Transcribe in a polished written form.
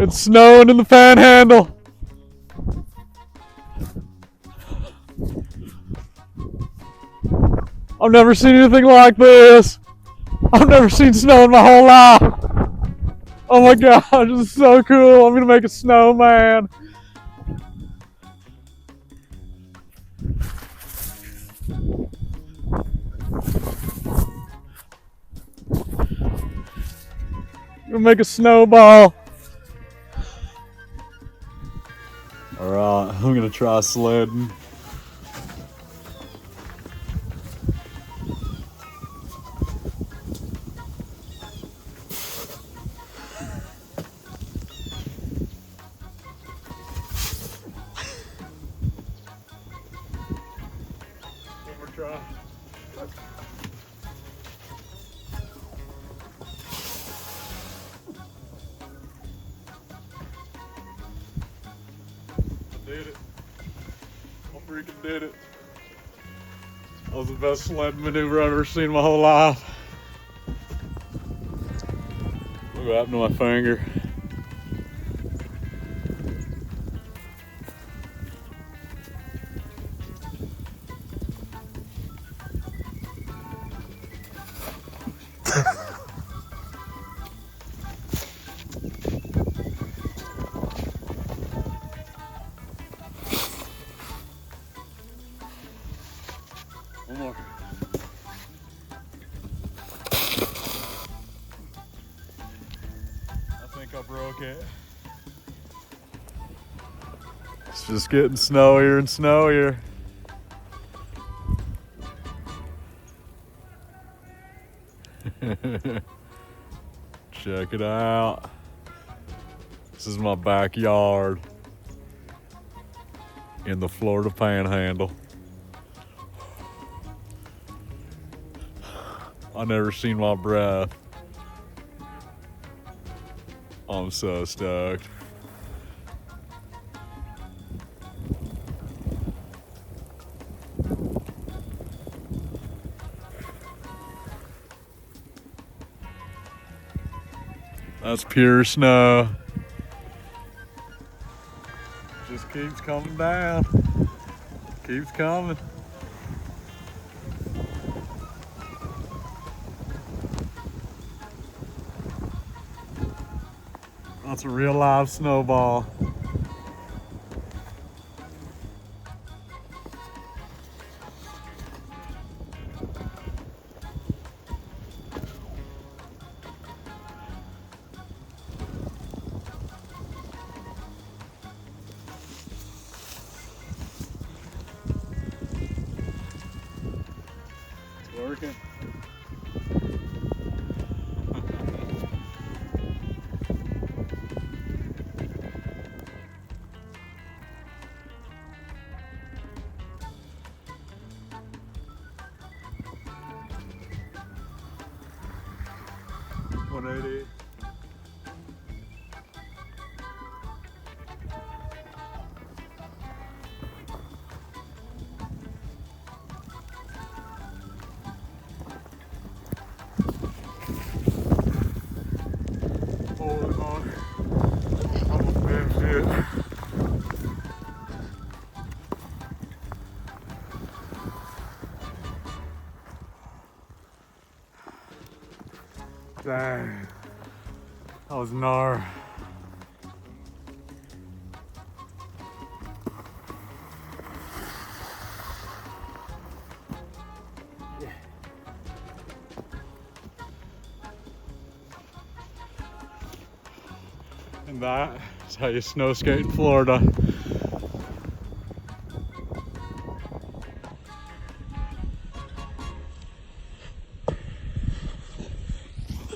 It's snowing in the Panhandle. I've never seen anything like this. I've never seen snow in my whole life. Oh my gosh, this is so cool. I'm gonna make a snowman. I'm gonna make a snowball. Alright, I'm gonna try sledding. One more try. I did it. I freaking did it. That was the best sled maneuver I've ever seen in my whole life. Look what happened to my finger. One more. I think I broke it. It's just getting snowier and snowier. Check it out. This is my backyard in the Florida Panhandle. I never seen my breath. I'm so stoked. That's pure snow. Just keeps coming down. Keeps coming. That's a real live snowball. It's working. $180. Holy moly. Almost finished it. Dang. That was gnar. And that is how you snow skate in Florida.